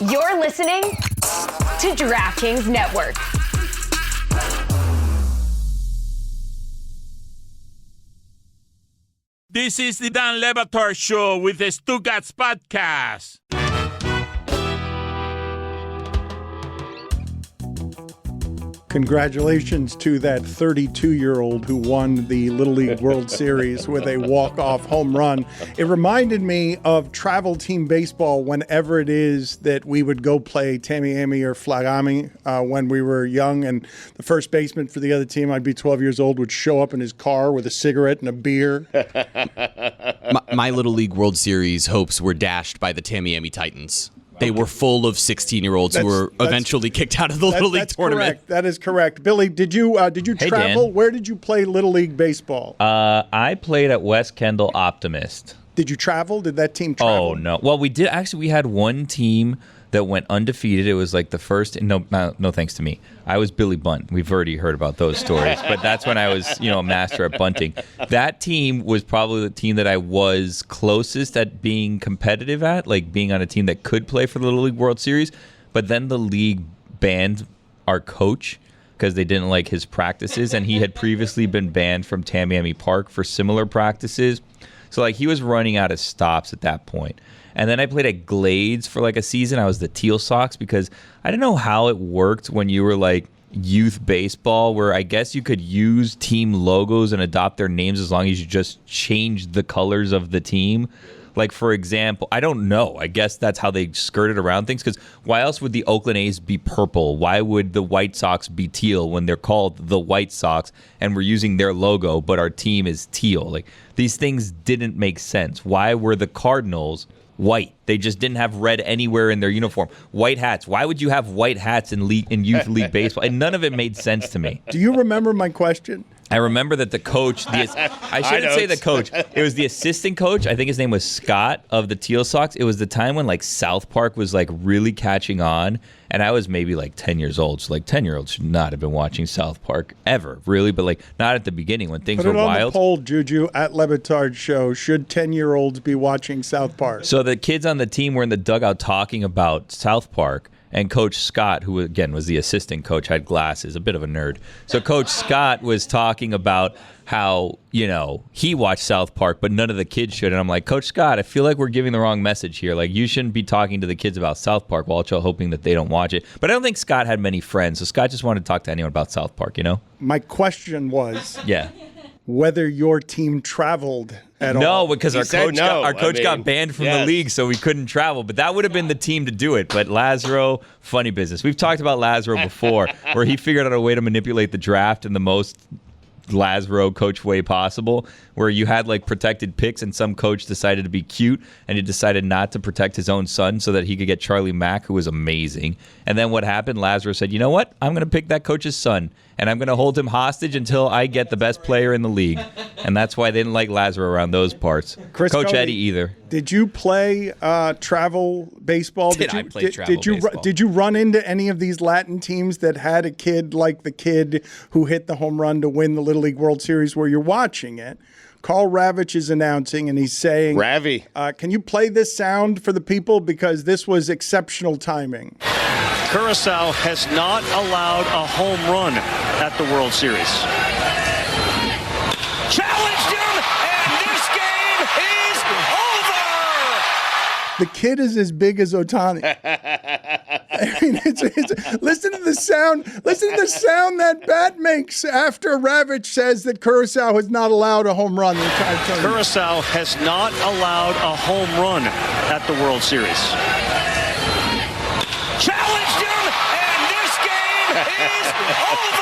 You're listening to DraftKings Network. This is the Dan Batard Show with the Stugotz podcast. Congratulations to that 32-year-old who won the Little League World Series with a walk-off home run. It reminded me of travel team baseball whenever it is that we would go play Tamiami or Flagami when we were young, and the first baseman for the other team, I'd be 12 years old, would show up in his car with a cigarette and a beer. My Little League World Series hopes were dashed by the Tamiami Titans. They were full of 16-year-olds who were eventually kicked out of the Little League tournament. Correct. That is correct. Billy, did you travel? Dan. Where did you play Little League baseball? I played at West Kendall Optimist. Did you travel? Did that team travel? Oh, no. Well, we did. Actually, we had one team that went undefeated. It was like the first. No thanks to me. I was Billy Bunt. We've already heard about those stories. But that's when I was, a master at bunting. That team was probably the team that I was closest at being competitive at, like being on a team that could play for the Little League World Series. But then the league banned our coach because they didn't like his practices, and he had previously been banned from Tamiami Park for similar practices. So like he was running out of stops at that point. And then I played at Glades for like a season. I was the Teal Sox because I didn't know how it worked when you were like youth baseball, where I guess you could use team logos and adopt their names as long as you just changed the colors of the team. Like, for example, I don't know. I guess that's how they skirted around things, because why else would the Oakland A's be purple? Why would the White Sox be teal when they're called the White Sox and we're using their logo, but our team is teal? Like, these things didn't make sense. Why were the Cardinals white? They just didn't have red anywhere in their uniform. White hats. Why would you have white hats in youth league baseball? And none of it made sense to me. Do you remember my question? I remember that the coach, I shouldn't say the coach. It was the assistant coach. I think his name was Scott of the Teal Sox. It was the time when like South Park was like really catching on. And I was maybe like 10 years old. So like 10-year-olds should not have been watching South Park ever, really. But like not at the beginning when things were wild. Put it on the poll, Juju, at Le Batard Show. Should 10-year-olds be watching South Park? So the kids on the team were in the dugout talking about South Park. And Coach Scott, who again was the assistant coach, had glasses, a bit of a nerd. So Coach Scott was talking about how, he watched South Park, but none of the kids should. And I'm like, Coach Scott, I feel like we're giving the wrong message here. Like, you shouldn't be talking to the kids about South Park while also hoping that they don't watch it. But I don't think Scott had many friends. So Scott just wanted to talk to anyone about South Park, My question was Yeah. whether your team traveled at all. No, because our coach got banned from the league, so we couldn't travel. But that would have been the team to do it. But Lazaro, funny business. We've talked about Lazaro before, where he figured out a way to manipulate the draft in the most Lazaro coach way possible, where you had like protected picks and some coach decided to be cute and he decided not to protect his own son so that he could get Charlie Mack, who was amazing. And then what happened? Lazaro said, you know what? I'm going to pick that coach's son and I'm going to hold him hostage until I get the best player in the league. And that's why they didn't like Lazaro around those parts. Coach Cody, Eddie either. Did you play travel baseball? I play travel baseball? Did you run into any of these Latin teams that had a kid like the kid who hit the home run to win the Little League World Series where you're watching it? Carl Ravitch is announcing, and he's saying, Ravi, can you play this sound for the people? Because this was exceptional timing. Curacao has not allowed a home run at the World Series. Challenged him, and this game is over! The kid is as big as Ohtani. I mean, listen to the sound. Listen to the sound that bat makes after Ravitch says that Curacao has not allowed a home run the entire time. Curacao has not allowed a home run at the World Series. Challenged him, and this game is over!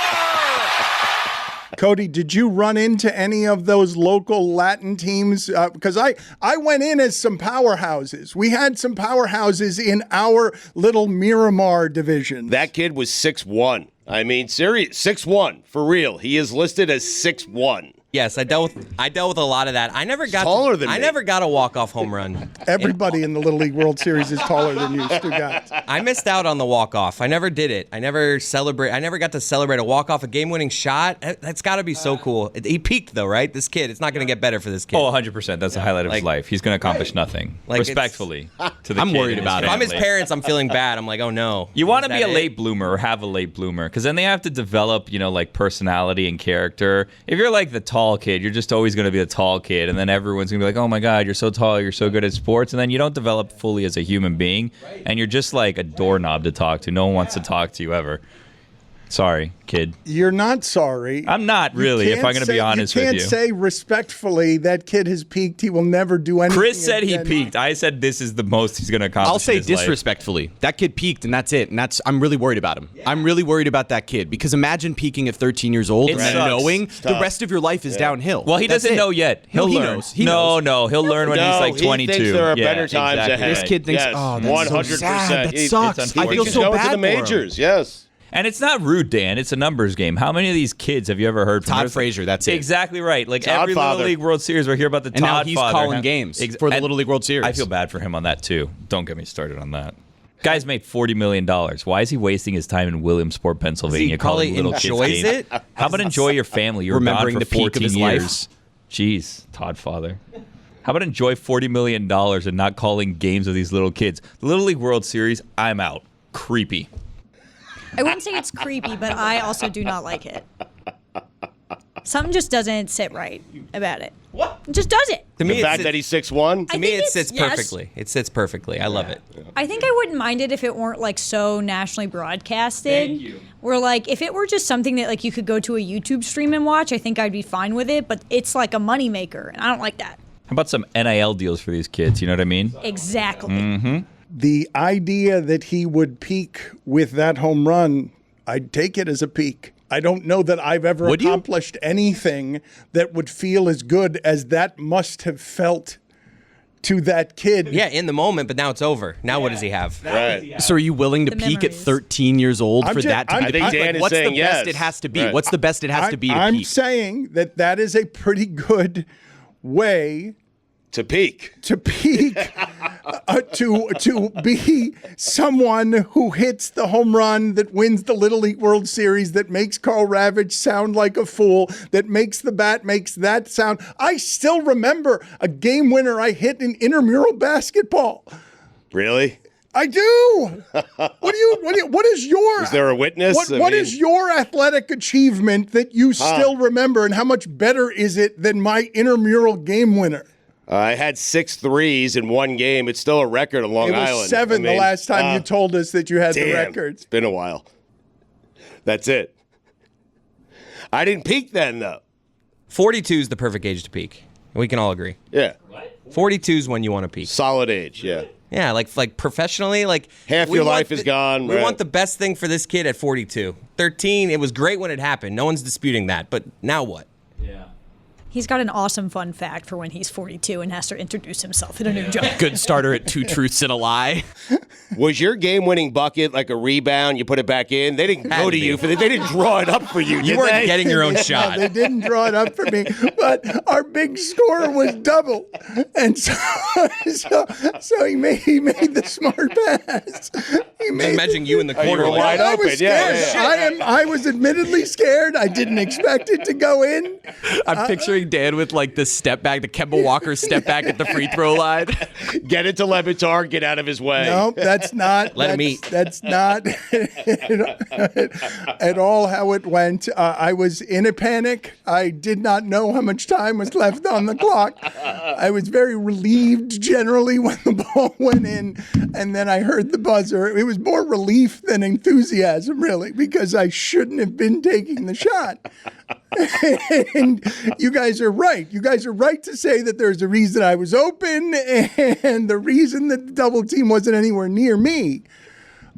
Cody, did you run into any of those local Latin teams? Because I went in as some powerhouses. We had some powerhouses in our little Miramar division. that kid was 6'1". I mean, serious, 6'1", for real. He is listed as 6'1". Yes, I dealt with a lot of that. I never got taller than me. I never got a walk-off home run. Everybody in the Little League World Series is taller than you, Stugotz. I missed out on the walk-off. I never did it. I never got to celebrate a walk-off, a game-winning shot. That's got to be so cool. He peaked though, right? This kid. It's not going to get better for this kid. Oh, 100%. That's the highlight of his life. He's going to accomplish nothing. Respectfully to the I'm kid worried and about his it. If I'm his family. parents, I'm feeling bad. I'm like, oh no. You want to Is be a that late it? bloomer or have a late bloomer because then they have to develop, personality and character. If you're like the tall kid, you're just always going to be a tall kid, and then everyone's going to be like, oh my God, you're so tall, you're so good at sports, and then you don't develop fully as a human being, and you're just like a doorknob to talk to. No one wants to talk to you ever. Sorry, kid. You're not sorry. I'm not really, if I'm going to be honest with you. You can't say respectfully that kid has peaked. He will never do anything. Chris said he again. peaked. I said this is the most he's going to accomplish. I'll say in his life. disrespectfully, that kid peaked, and that's it. And I'm really worried about him. I'm really worried about that kid because imagine peaking at 13 years old It and sucks. knowing It's the tough. rest of your life is downhill. Well, he That's doesn't it. know yet. He'll No, he learn. knows. He knows. No, he'll learn when he's like 22. He thinks there are Yeah, better times exactly ahead. right. This kid thinks, Yes, oh, that's so 100%. sad. That It's sucks. I unfortunate. feel He's so going bad to the for him. majors. Yes. And it's not rude, Dan. It's a numbers game. How many of these kids have you ever heard from? Todd Frazier, that's it. Exactly right. Like Todd every Father. Little League World Series, we're here about the And now Todd he's Father. calling games for the and Little League World Series. I feel bad for him on that too. Don't get me started on that. Guy's made $40 million. Why is he wasting his time in Williamsport, Pennsylvania, He calling probably little kids enjoys games? it. How about enjoy your family? You're Remembering gone the for peak 14 of his years. life. Jeez, Todd Father. How about enjoy $40 million and not calling games of these little kids? The Little League World Series, I'm out. Creepy. I wouldn't say it's creepy, but I also do not like it. Something just doesn't sit right about it. What? It just doesn't. To me, The fact that he's 6'1". to me, think it it's- sits yes. perfectly. It sits perfectly. I love it. I think I wouldn't mind it if it weren't like so nationally broadcasted. Thank you. Or like if it were just something that like you could go to a YouTube stream and watch, I think I'd be fine with it. But it's like a moneymaker, and I don't like that. How about some NIL deals for these kids? You know what I mean? Exactly. The idea that he would peak with that home run, I'd take it as a peak. I don't know that I've ever Would you? accomplished anything that would feel as good as that must have felt to that kid. Yeah, in the moment, but now it's over. Now what does he have? Right. So are you willing to The peak at memories. 13 years old I'm for ju- that to I'm- be I the think peak? Dan Like, is what's the saying best yes. it has to be? Right. What's the best it has to be to I'm peak? saying that that is a pretty good way To peak. to peak, to be someone who hits the home run that wins the Little League World Series, that makes Carl Ravitch sound like a fool, that makes the bat makes that sound. I still remember a game winner I hit in intramural basketball. Really? I do. What is your? Is there a witness? What is your athletic achievement that you still remember, and how much better is it than my intramural game winner? I had 6 threes in one game. It's still a record on Long It was Island. 7 the last time you uh, told us that you had the damn, records. It's been a while. That's it. I didn't peak then, though. 42 is the perfect age to peak. We can all agree. Yeah. 42 is when you want to peak. Solid age, yeah. Yeah, like professionally, like Half we your want life is gone, We right. want the best thing for this kid at 42. 13, it was great when it happened. No one's disputing that. But now what? Yeah. He's got an awesome fun fact for when he's 42 and has to introduce himself in a new job. Good starter at 2 truths and a lie. Was your game-winning bucket like a rebound? You put it back in? They didn't go to you for that. They didn't draw it up for you, did You weren't they? getting your own No, shot. they didn't draw it up for me, but our big scorer was double, and so he made the smart pass. He made Imagine you in the you corner. were like, wide I open. was Yeah, scared. yeah, I was admittedly scared. I didn't expect it to go in. I'm picturing Dan with like the step back, the Kemba Walker step back at the free throw line. Get it to Levitar. Get out of his way. No, that's not. Let him that's- eat. That's not at all how it went. I was in a panic. I did not know how much time was left on the clock. I was very relieved generally when the ball went in, and then I heard the buzzer. It was more relief than enthusiasm, really, because I shouldn't have been taking the shot. And you guys are right. You guys are right to say that there's a reason I was open and the reason that the double team wasn't anywhere near me.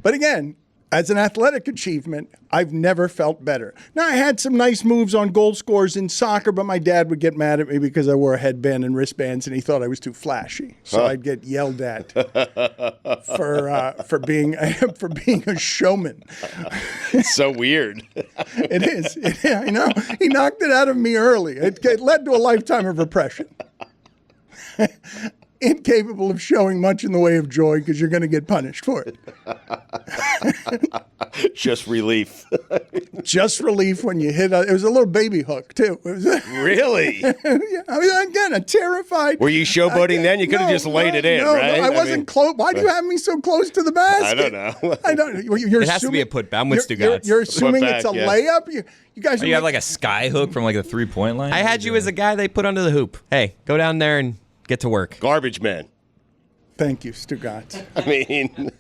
But again, As an athletic achievement, I've never felt better. Now, I had some nice moves on goal scores in soccer, but my dad would get mad at me because I wore a headband and wristbands, and he thought I was too flashy. So I'd get yelled at for being a showman. It's so weird. It is. I know. He knocked it out of me early. It led to a lifetime of repression. Incapable of showing much in the way of joy because you're going to get punished for it. Just relief. Just relief when you hit it was a little baby hook, too. It was Really? Yeah, I mean, again, a terrified. Were you showboating then? You could have just laid it in, right? No, I wasn't close. Why do you have me so close to the basket? I don't know. I don't. You're It has to be a putback. I'm with Stugotz. You're assuming Put back, it's a yeah. layup? You guys You have like a sky hook from like the 3-point line? I had you as a guy they put under the hoop. Hey, go down there and get to work. Garbage man. Thank you, Stugotz. I mean,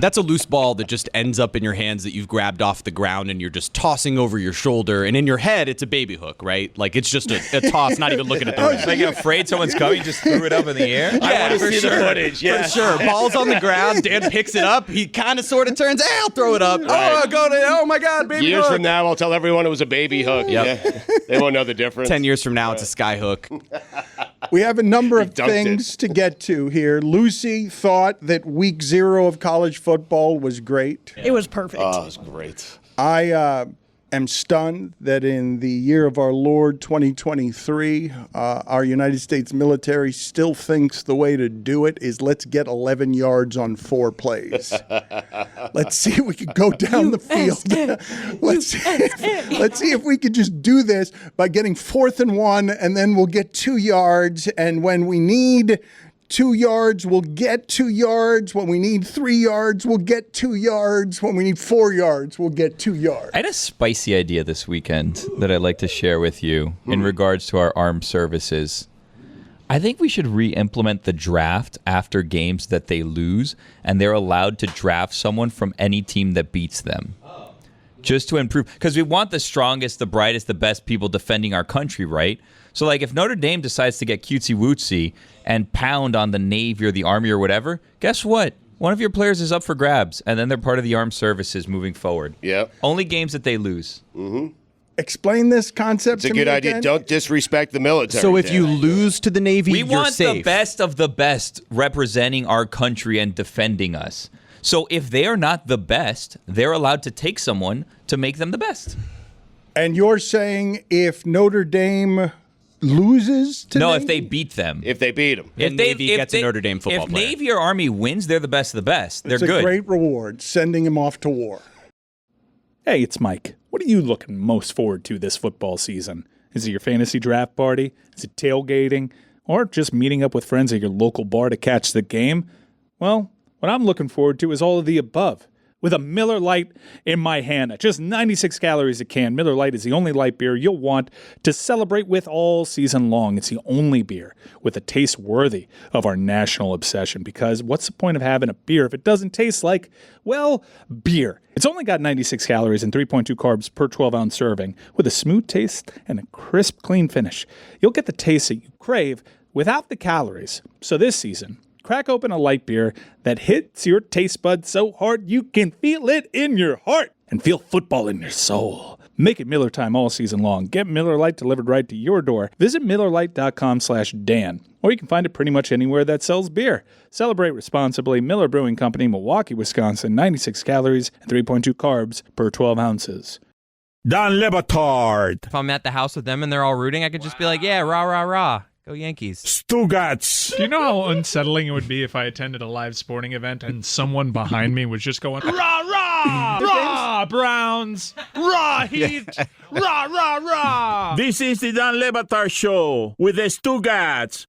That's a loose ball that just ends up in your hands that you've grabbed off the ground and you're just tossing over your shoulder. And in your head, it's a baby hook, right? Like it's just a toss, not even looking at the rim. Like you're afraid someone's coming, just threw it up in the air? I want to for see sure. the footage. Yeah. For sure. Ball's on the ground. Dan picks it up. He kind of sort of turns. Hey, I'll throw it up. Right. Oh my God, baby Years hook. from now, I'll tell everyone it was a baby hook. Yep. Yeah. They won't know the difference. 10 years from now, it's a sky hook. We have a number of dunked things to get to here. Lucy thought that week 0 of college football was great. It was perfect. Oh, it's great. I am stunned that in the year of our Lord 2023, our United States military still thinks the way to do it is let's get 11 yards on 4 plays. Let's see if we can go down the field. let's see if we could just do this by getting 4th and 1, and then we'll get 2 yards. And when we need 2 yards, we'll get 2 yards. When we need 3 yards, we'll get 2 yards. When we need 4 yards, we'll get 2 yards. I had a spicy idea this weekend that I'd like to share with you in regards to our armed services. I think we should re-implement the draft after games that they lose, and they're allowed to draft someone from any team that beats them. Just to improve, because we want the strongest, the brightest, the best people defending our country, right? So, like, if Notre Dame decides to get cutesy-wootsy and pound on the Navy or the Army or whatever, guess what? One of your players is up for grabs, and then they're part of the armed services moving forward. Yep. Only games that they lose. Explain this concept It's a to me good idea. again. Don't disrespect the military. So if Dan. you lose to the Navy, We you're want safe. the best of the best representing our country and defending us. So if they are not the best, they're allowed to take someone to make them the best. And you're saying if Notre Dame loses to No, Navy? if they beat them. If they beat them. And Navy gets a Notre Dame football If player. Navy or Army wins, they're the best of the best. They're it's a good. great reward, sending him off to war. Hey, it's Mike. What are you looking most forward to this football season? Is it your fantasy draft party? Is it tailgating? Or just meeting up with friends at your local bar to catch the game? Well, what I'm looking forward to is all of the above. With a Miller Lite in my hand at just 96 calories a can, Miller Lite is the only light beer you'll want to celebrate with all season long. It's the only beer with a taste worthy of our national obsession, because what's the point of having a beer if it doesn't taste like, well, beer? It's only got 96 calories and 3.2 carbs per 12-ounce serving, with a smooth taste and a crisp, clean finish. You'll get the taste that you crave without the calories. So this season, crack open a light beer that hits your taste buds so hard you can feel it in your heart and feel football in your soul. Make it Miller time all season long. Get Miller Lite delivered right to your door. Visit MillerLite.com/Dan, or you can find it pretty much anywhere that sells beer. Celebrate responsibly. Miller Brewing Company, Milwaukee, Wisconsin. 96 calories and 3.2 carbs per 12 ounces. Dan le Batard. If I'm at the house with them and they're all rooting, I could just be like, yeah, rah, rah, rah. Go Yankees. Stugotz. Do you know how unsettling it would be if I attended a live sporting event and someone behind me was just going, rah, rah, rah, Browns, rah, Heat, rah, rah, rah. This is the Dan le Batard Show with the Stugotz.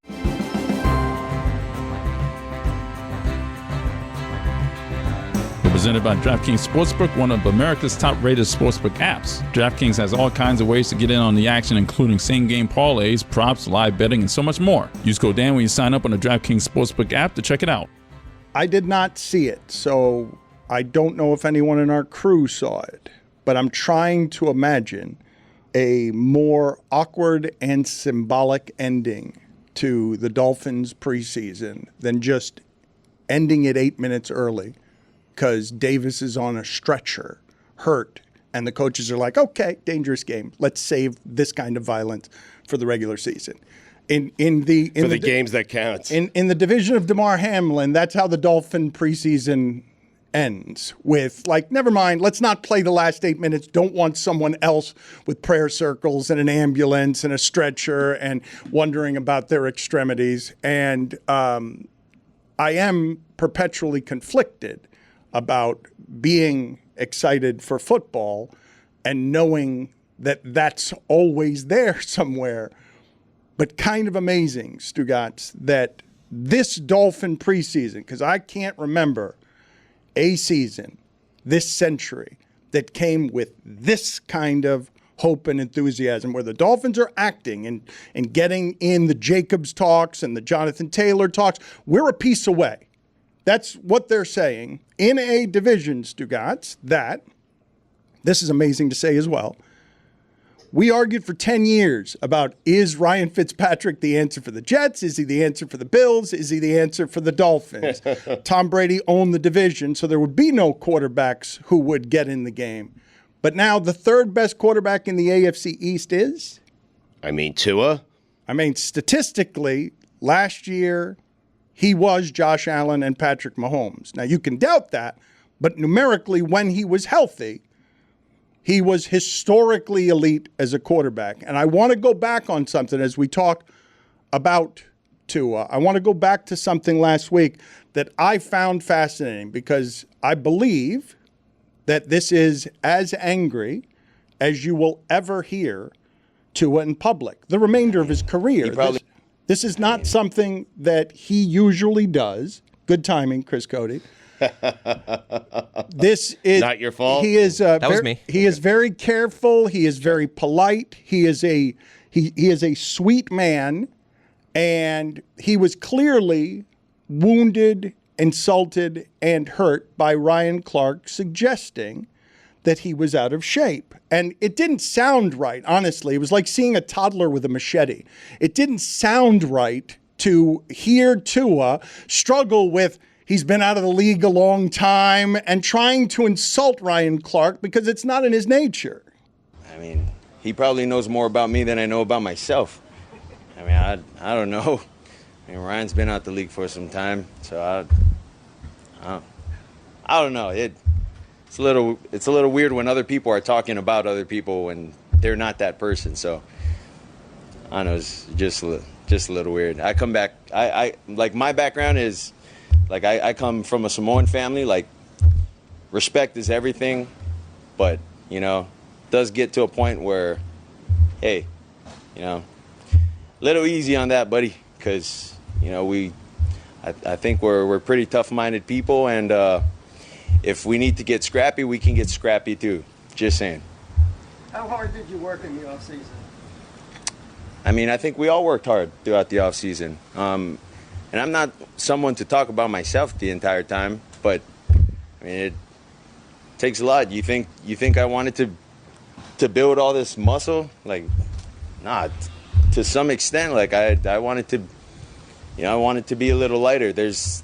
Presented by DraftKings Sportsbook, one of America's top-rated sportsbook apps. DraftKings has all kinds of ways to get in on the action, including same-game parlays, props, live betting, and so much more. Use code Dan when you sign up on the DraftKings Sportsbook app to check it out. I did not see it, so I don't know if anyone in our crew saw it. But I'm trying to imagine a more awkward and symbolic ending to the Dolphins preseason than just ending it 8 minutes early because Davis is on a stretcher, hurt, and the coaches are like, okay, dangerous game. Let's save this kind of violence for the regular season. In the games that counts. In the division of DeMar Hamlin, that's how the Dolphin preseason ends with, like, never mind, let's not play the last 8 minutes. Don't want someone else with prayer circles and an ambulance and a stretcher and wondering about their extremities. And I am perpetually conflicted about being excited for football and knowing that that's always there somewhere. But kind of amazing, Stugotz, that this Dolphin preseason, because I can't remember a season this century that came with this kind of hope and enthusiasm, where the Dolphins are acting and getting in the Jacobs talks and the Jonathan Taylor talks. We're a piece away. That's what they're saying in a division, Stugotz, that, this is amazing to say as well, we argued for 10 years about, is Ryan Fitzpatrick the answer for the Jets? Is he the answer for the Bills? Is he the answer for the Dolphins? Tom Brady owned the division, so there would be no quarterbacks who would get in the game. But now the third best quarterback in the AFC East is? I mean, Tua? I mean, statistically, last year, he was Josh Allen and Patrick Mahomes. Now, you can doubt that, but numerically, when he was healthy, he was historically elite as a quarterback. And I want to go back on something as we talk about Tua. I want to go back to something last week that I found fascinating, because I believe that this is as angry as you will ever hear Tua in public, the remainder of his career. This is not something that he usually does. Good timing, Chris Cody. This is not your fault. He is that was me. He is very careful. He is very polite. He is a sweet man, and he was clearly wounded, insulted, and hurt by Ryan Clark suggesting that he was out of shape. And it didn't sound right, honestly. It was like seeing a toddler with a machete. It didn't sound right to hear Tua struggle with, he's been out of the league a long time, and trying to insult Ryan Clark because it's not in his nature. I mean, he probably knows more about me than I know about myself. I mean, I don't know. I mean, Ryan's been out the league for some time, so I don't know. It's a little weird when other people are talking about other people when they're not that person. So I don't know, it's just a little weird. I come back. I like, my background is, like, I come from a Samoan family. Like, respect is everything, but, you know, does get to a point where, hey, you know, a little easy on that, buddy, because, you know, I think we're pretty tough-minded people, and if we need to get scrappy, we can get scrappy too. Just saying. How hard did you work in the offseason? I mean, I think we all worked hard throughout the offseason. And I'm not someone to talk about myself the entire time, but I mean, it takes a lot. You think I wanted to build all this muscle? Like, nah. To some extent, like, I wanted to, you know, I wanted to be a little lighter. There's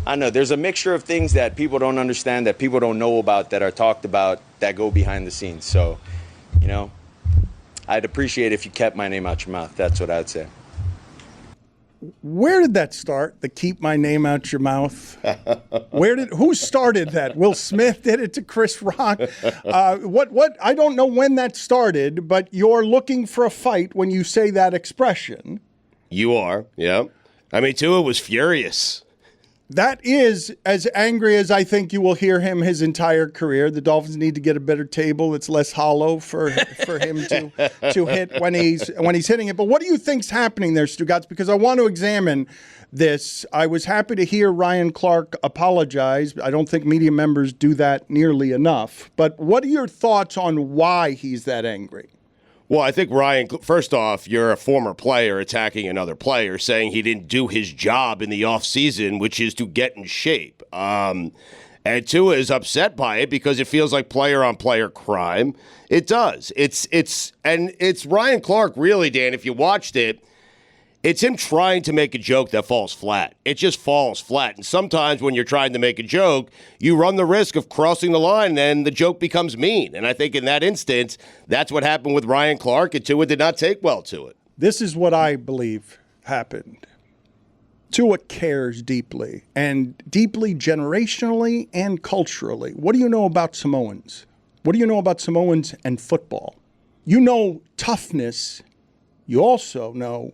a mixture of things that people don't understand, that people don't know about, that are talked about, that go behind the scenes. So, you know, I'd appreciate if you kept my name out your mouth. That's what I'd say. Where did that start? The keep my name out your mouth. Who started that? Will Smith did it to Chris Rock. What? I don't know when that started, but you're looking for a fight when you say that expression. You are, yeah. I mean, Tua was furious. That is as angry as I think you will hear him his entire career. The Dolphins need to get a better table that's less hollow for him to hit when he's hitting it. But what do you think's happening there, Stugotz? Because I want to examine this. I was happy to hear Ryan Clark apologize. I don't think media members do that nearly enough. But what are your thoughts on why he's that angry? Well, I think, Ryan, first off, you're a former player attacking another player, saying he didn't do his job in the offseason, which is to get in shape. And Tua is upset by it because it feels like player-on-player crime. It does. It's Ryan Clark, really, Dan, if you watched it, It's him trying to make a joke that falls flat. It just falls flat. And sometimes when you're trying to make a joke, you run the risk of crossing the line and the joke becomes mean. And I think in that instance, that's what happened with Ryan Clark, and Tua did not take well to it. This is what I believe happened. Tua cares deeply, and deeply generationally and culturally. What do you know about Samoans? What do you know about Samoans and football? You know toughness. You also know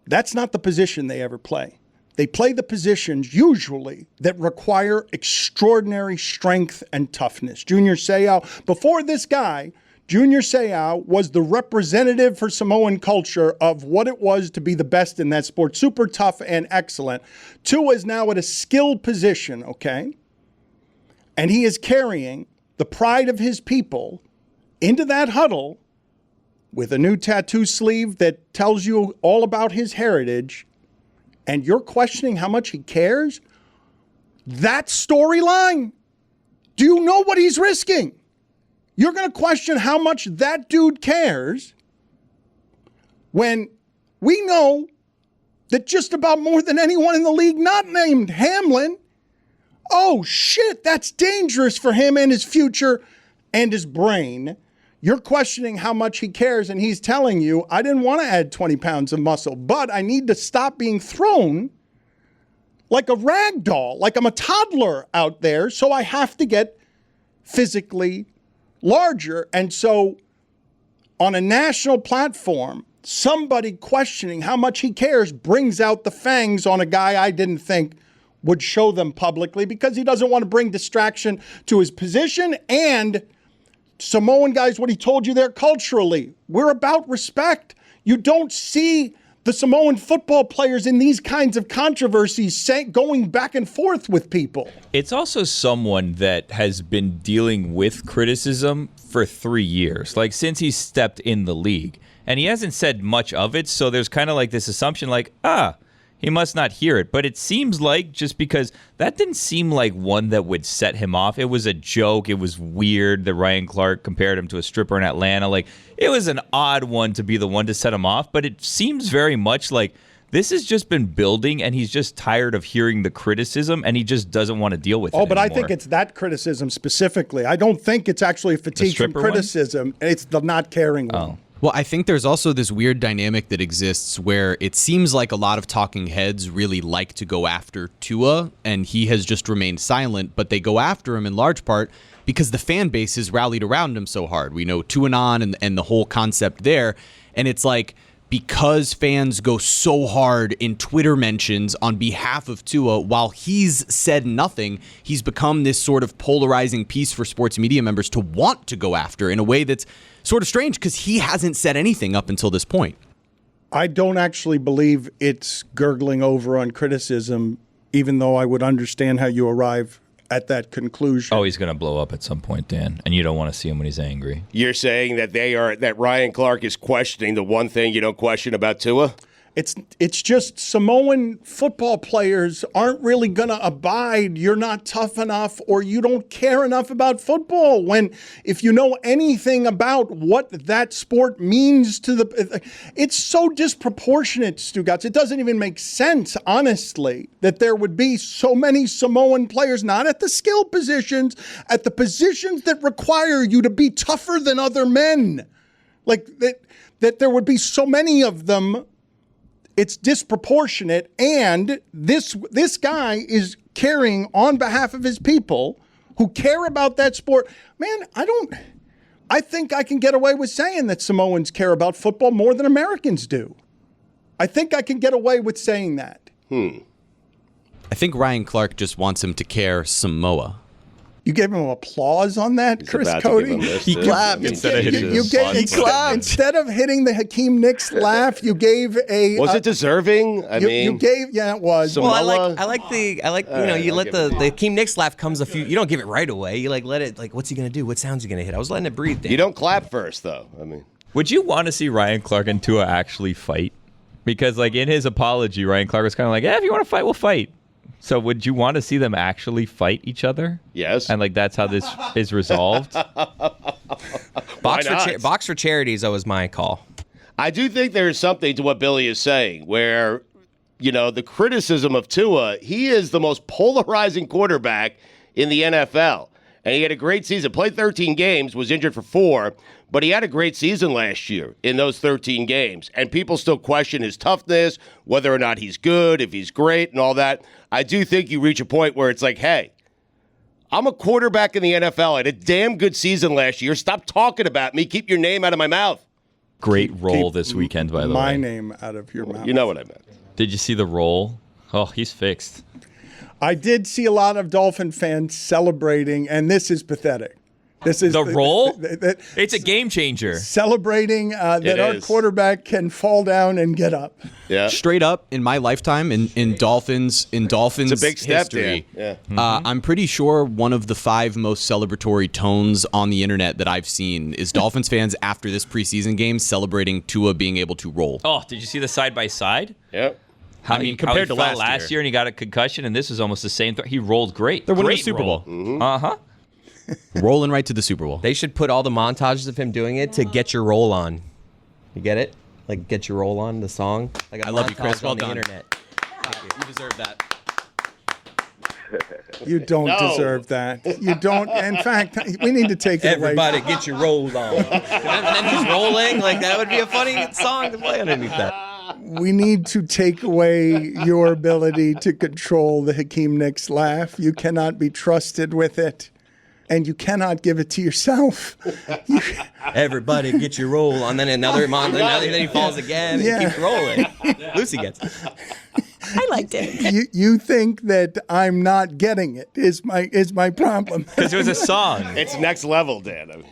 that's not the position they ever play. They play the positions usually that require extraordinary strength and toughness. Junior Seau, before this guy, Junior Seau was the representative for Samoan culture of what it was to be the best in that sport. Super tough and excellent. Tua is now at a skilled position, okay? And he is carrying the pride of his people into that huddle with a new tattoo sleeve that tells you all about his heritage, and you're questioning how much he cares? That storyline, do you know what he's risking? You're going to question how much that dude cares when we know that just about more than anyone in the league, not named Hamlin, oh shit, that's dangerous for him and his future and his brain. You're questioning how much he cares, and he's telling you, I didn't want to add 20 pounds of muscle, but I need to stop being thrown like a rag doll, like I'm a toddler out there, so I have to get physically larger. And so on a national platform, somebody questioning how much he cares brings out the fangs on a guy I didn't think would show them publicly, because he doesn't want to bring distraction to his position. And Samoan guys, what he told you there culturally, we're about respect. You don't see the Samoan football players in these kinds of controversies going back and forth with people. It's also someone that has been dealing with criticism for 3 years, like since he stepped in the league. And he hasn't said much of it, so there's kind of like this assumption like, he must not hear it. But it seems like, just because that didn't seem like one that would set him off. It was a joke. It was weird that Ryan Clark compared him to a stripper in Atlanta. Like, it was an odd one to be the one to set him off. But it seems very much like this has just been building, and he's just tired of hearing the criticism, and he just doesn't want to deal with it but anymore. I think it's that criticism specifically. I don't think it's actually a fatigue from criticism. It's the not caring one. Well, I think there's also this weird dynamic that exists where it seems like a lot of talking heads really like to go after Tua, and he has just remained silent, but they go after him in large part because the fan base has rallied around him so hard. We know Tuanon and the whole concept there, and it's like, because fans go so hard in Twitter mentions on behalf of Tua while he's said nothing, he's become this sort of polarizing piece for sports media members to want to go after in a way that's sort of strange because he hasn't said anything up until this point. I don't actually believe it's gurgling over on criticism, even though I would understand how you arrive at that conclusion. Oh, he's going to blow up at some point, Dan, and you don't want to see him when he's angry. You're saying that that Ryan Clark is questioning the one thing you don't question about Tua? It's just Samoan football players aren't really going to abide. You're not tough enough, or you don't care enough about football. When, if you know anything about what that sport means to it's so disproportionate, Stugotz. It doesn't even make sense, honestly, that there would be so many Samoan players, not at the skill positions, at the positions that require you to be tougher than other men. Like that there would be so many of them. It's disproportionate, and this guy is carrying on behalf of his people who care about that sport. Man, I think I can get away with saying that Samoans care about football more than Americans do. I think I can get away with saying that. I think Ryan Clark just wants him to care Samoa. You gave him applause on that, Chris Cody? He clapped. Instead of hitting the Hakeem Nicks laugh, you gave a. Was it deserving? You gave, yeah, it was. Well, I like you let the Hakeem Nicks laugh comes a few. You don't give it right away. You let it. Like, what's he gonna do? What sounds he gonna hit? I was letting it breathe. Dan. You don't clap first, though. Would you want to see Ryan Clark and Tua actually fight? Because like in his apology, Ryan Clark was kind of like, if you want to fight, we'll fight. So would you want to see them actually fight each other? Yes. And like that's how this is resolved? Box for charity is always my call. I do think there's something to what Billy is saying where, the criticism of Tua, he is the most polarizing quarterback in the NFL. And he had a great season, played 13 games, was injured for 4, but he had a great season last year in those 13 games. And people still question his toughness, whether or not he's good, if he's great, and all that. I do think you reach a point where it's like, hey, I'm a quarterback in the NFL. I had a damn good season last year. Stop talking about me. Keep your name out of my mouth. Great roll this weekend, by the way. My name out of your mouth. You know what I meant. Did you see the roll? Oh, he's fixed. I did see a lot of Dolphin fans celebrating, and this is pathetic. This is the roll? It's a game changer. Celebrating that our quarterback can fall down and get up. Yeah. Straight up, in my lifetime, in Dolphins it's a big step, history, Dan. Yeah. I'm pretty sure one of the 5 most celebratory tones on the internet that I've seen is Dolphins fans after this preseason game celebrating Tua being able to roll. Oh, did you see the side by side? Yep. Compared to last year, and he got a concussion, and this is almost the same. He rolled great. They're winning Great the Super Bowl. Mm-hmm. Uh-huh. Rolling right to the Super Bowl. They should put all the montages of him doing it to Get Your Roll On. You get it? Like Get Your Roll On, the song. Like I love you, Chris. Well on the done. internet. You deserve that. You don't deserve that. You don't. In fact, we need to take it Everybody away. get your roll on. and then he's rolling. Like, that would be a funny song to play underneath that. We need to take away your ability to control the Hakeem Nicks laugh. You cannot be trusted with it, and you cannot give it to yourself. Everybody get your roll on. Then another then he falls again. Yeah. And keeps rolling. Lucy gets it. I liked it. You think that I'm not getting it is my problem. Because it was a song. It's next level, Dan.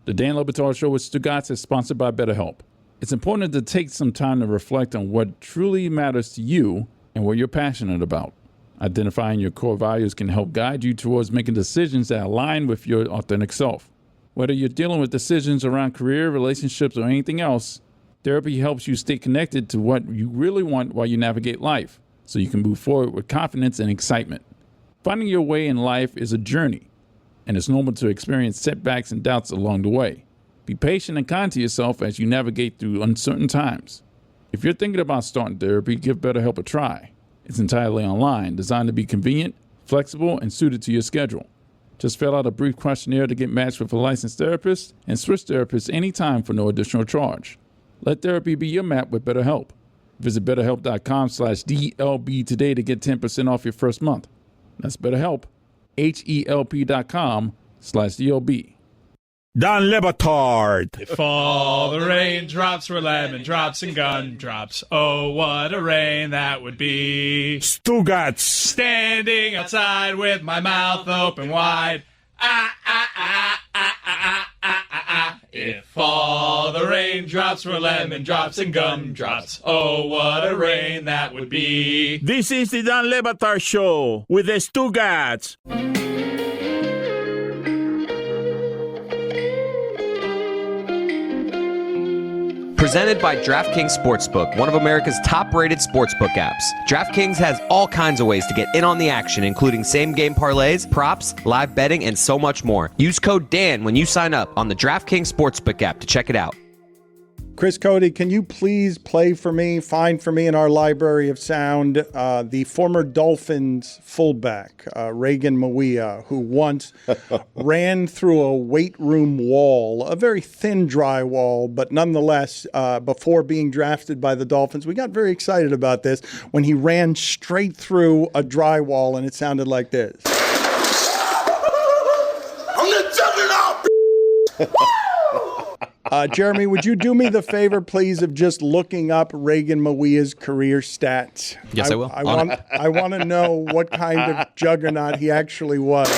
The Dan and Batard Show with Stugotz is sponsored by BetterHelp. It's important to take some time to reflect on what truly matters to you and what you're passionate about. Identifying your core values can help guide you towards making decisions that align with your authentic self. Whether you're dealing with decisions around career, relationships, or anything else, therapy helps you stay connected to what you really want while you navigate life, so you can move forward with confidence and excitement. Finding your way in life is a journey, and it's normal to experience setbacks and doubts along the way. Be patient and kind to yourself as you navigate through uncertain times. If you're thinking about starting therapy, give BetterHelp a try. It's entirely online, designed to be convenient, flexible, and suited to your schedule. Just fill out a brief questionnaire to get matched with a licensed therapist and switch therapists anytime for no additional charge. Let therapy be your map with BetterHelp. Visit BetterHelp.com/DLB today to get 10% off your first month. That's BetterHelp, HELP.com/DLB. Dan le Batard. If all the raindrops were lemon drops and gumdrops, oh, what a rain that would be. Stugotz. Standing outside with my mouth open wide. If all the raindrops were lemon drops and gumdrops, oh, what a rain that would be. This is the Dan le Batard Show with the Stugotz. Presented by DraftKings Sportsbook, one of America's top-rated sportsbook apps. DraftKings has all kinds of ways to get in on the action, including same-game parlays, props, live betting, and so much more. Use code DAN when you sign up on the DraftKings Sportsbook app to check it out. Chris Cody, can you please find for me in our library of sound the former Dolphins fullback, Reagan Mawia, who once ran through a weight room wall, a very thin drywall, but nonetheless, before being drafted by the Dolphins. We got very excited about this when he ran straight through a drywall, and it sounded like this. I'm the juggernaut! Jeremy, would you do me the favor, please, of just looking up Reagan Mawia's career stats? Yes, I will. I want to know what kind of juggernaut he actually was.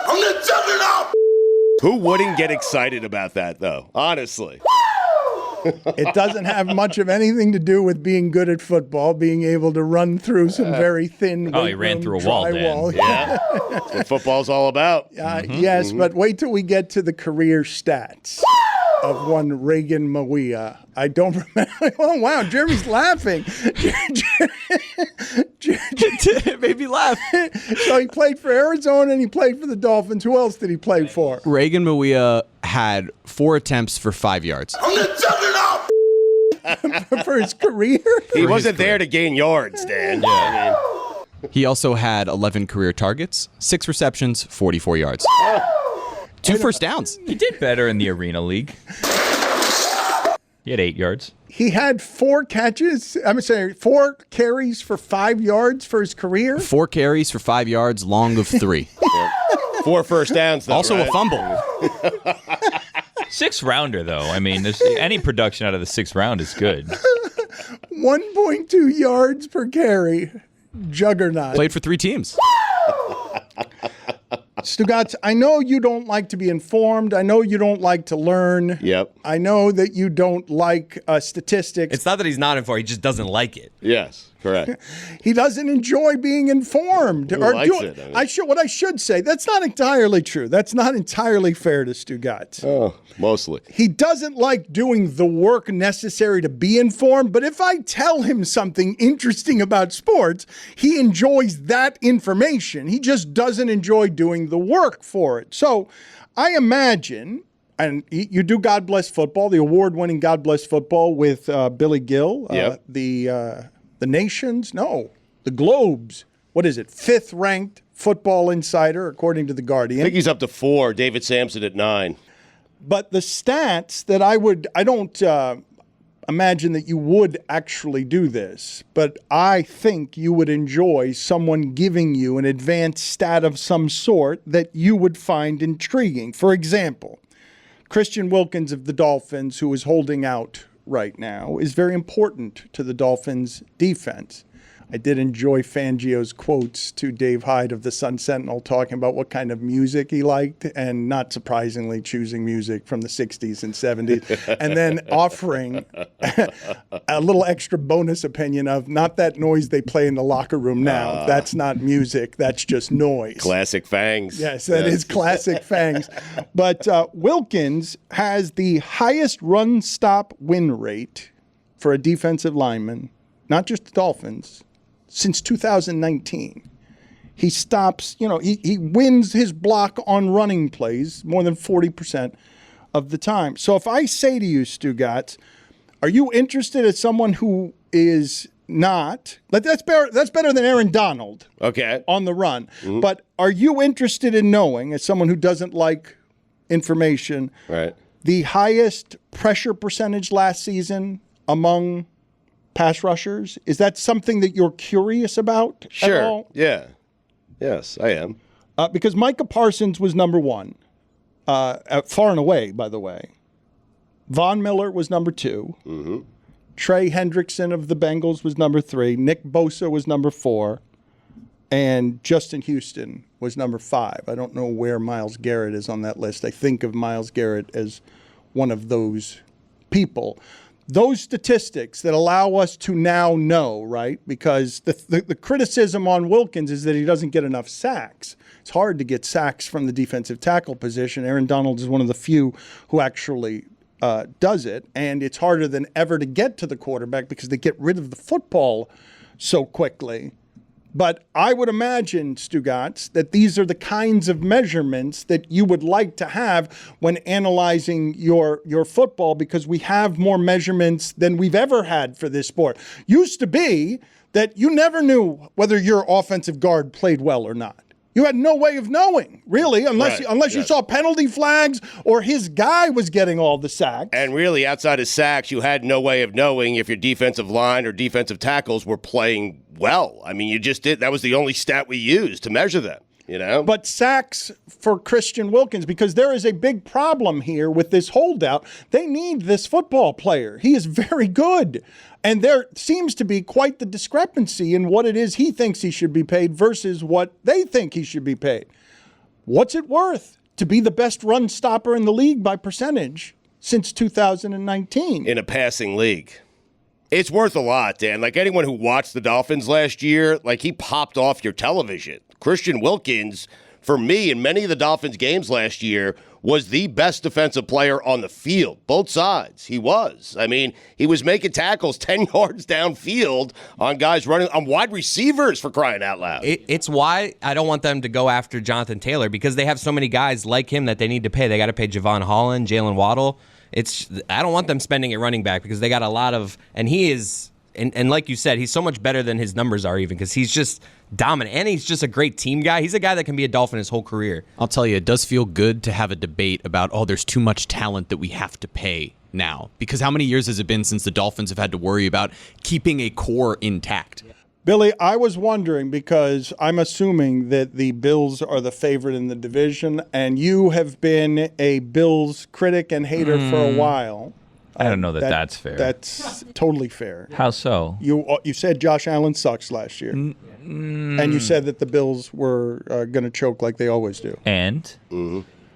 I'm the juggernaut! Who wouldn't get excited about that, though? Honestly. It doesn't have much of anything to do with being good at football, being able to run through some very thin he ran through a wall, Dan. Yeah. That's what football's all about. Yes, but wait till we get to the career stats of one Reagan Mawia. I don't remember. Oh, wow, Jeremy's laughing. It made me laugh. So he played for Arizona and he played for the Dolphins. Who else did he play for? Reagan Mawia had 4 attempts for 5 yards. I'm the juggernaut. For his career? He wasn't there to gain yards, Dan. Yeah. He also had 11 career targets, 6 receptions, 44 yards. 2 first downs. He did better in the Arena League. He had 8 yards. He had 4 catches. I'm sorry, 4 carries for 5 yards for his career. 4 carries for 5 yards, long of 3. 4 first downs, though, also right? a fumble. 6th rounder, though. I mean, any production out of the 6th round is good. 1.2 yards per carry. Juggernaut. Played for 3 teams. Stugotz, I know you don't like to be informed. I know you don't like to learn. Yep. I know that you don't like statistics. It's not that he's not informed; he just doesn't like it. Yes, correct. He doesn't enjoy being informed. Who likes it? I mean- What I should say, that's not entirely true. That's not entirely fair to Stugotz. Oh, mostly. He doesn't like doing the work necessary to be informed, but if I tell him something interesting about sports, he enjoys that information. He just doesn't enjoy doing the work for it. So I imagine, and you do God Bless Football, the award-winning God Bless Football with Billy Gill, Yep. the Nations, no, the Globes, what is it, 5th-ranked Football Insider, according to The Guardian. I think he's up to 4. David Sampson at 9. But the stats that I don't imagine that you would actually do this, but I think you would enjoy someone giving you an advanced stat of some sort that you would find intriguing. For example, Christian Wilkins of the Dolphins, who is holding out right now, is very important to the Dolphins' defense. I did enjoy Fangio's quotes to Dave Hyde of the Sun Sentinel talking about what kind of music he liked, and not surprisingly choosing music from the 60s and 70s, and then offering a little extra bonus opinion of not that noise they play in the locker room now. That's not music. That's just noise. Classic Fangs. Yes, that is classic Fangs. But Wilkins has the highest run-stop win rate for a defensive lineman, not just the Dolphins, since 2019. He stops, he wins his block on running plays more than 40% of the time. So if I say to you, Stugotz, are you interested as someone who is not, that's better than Aaron Donald on the run, but are you interested in knowing, as someone who doesn't like information, the highest pressure percentage last season among pass rushers? Is that something that you're curious about at all? Yeah. Yes, I am. Because Micah Parsons was number 1, far and away, by the way. Von Miller was number 2. Mm-hmm. Trey Hendrickson of the Bengals was number 3. Nick Bosa was number 4. And Justin Houston was number 5. I don't know where Myles Garrett is on that list. I think of Myles Garrett as one of those people. Those statistics that allow us to now know, right? Because the criticism on Wilkins is that he doesn't get enough sacks. It's hard to get sacks from the defensive tackle position. Aaron Donald is one of the few who actually does it. And it's harder than ever to get to the quarterback because they get rid of the football so quickly. But I would imagine, Stugotz, that these are the kinds of measurements that you would like to have when analyzing your football, because we have more measurements than we've ever had for this sport. Used to be that you never knew whether your offensive guard played well or not. You had no way of knowing, really, unless you saw penalty flags or his guy was getting all the sacks. And really, outside of sacks, you had no way of knowing if your defensive line or defensive tackles were playing well. I mean, you just did. That was the only stat we used to measure them, But sacks for Christian Wilkins, because there is a big problem here with this holdout. They need this football player. He is very good. And there seems to be quite the discrepancy in what it is he thinks he should be paid versus what they think he should be paid. What's it worth to be the best run stopper in the league by percentage since 2019? In a passing league. It's worth a lot, Dan. Like anyone who watched the Dolphins last year, like he popped off your television. Christian Wilkins for me, in many of the Dolphins games last year, was the best defensive player on the field, both sides. He was. I mean, he was making tackles 10 yards downfield on guys running, on wide receivers, for crying out loud. It's why I don't want them to go after Jonathan Taylor, because they have so many guys like him that they need to pay. They got to pay Javon Holland, Jalen Waddle. I don't want them spending at running back because they got a lot of, and he is, and like you said, he's so much better than his numbers are even because he's just dominant, and he's just a great team guy. He's a guy that can be a Dolphin his whole career. I'll tell you, it does feel good to have a debate about, there's too much talent that we have to pay now. Because how many years has it been since the Dolphins have had to worry about keeping a core intact? Billy, I was wondering because I'm assuming that the Bills are the favorite in the division, and you have been a Bills critic and hater for a while. I don't know that's fair. That's totally fair. How so? You said Josh Allen sucks last year. And you said that the Bills were going to choke like they always do. And?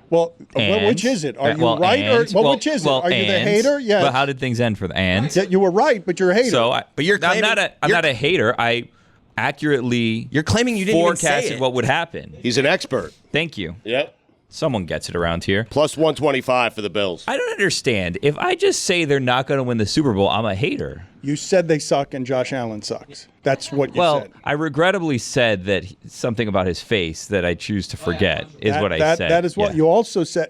Well, which is it? Are you right? Which is it? Are you the hater? Yes. But how did things end for the and? Yeah, you were right, but you're a hater. So, but you're claiming, I'm not a hater. I accurately you're claiming you didn't even say forecasted it. what would happen. He's an expert. Thank you. Yep. Someone gets it around here. Plus 125 for the Bills. I don't understand. If I just say they're not going to win the Super Bowl, I'm a hater. You said they suck and Josh Allen sucks. That's what you said. Well, I regrettably said that something about his face that I choose to forget is what I said. That is what you also said.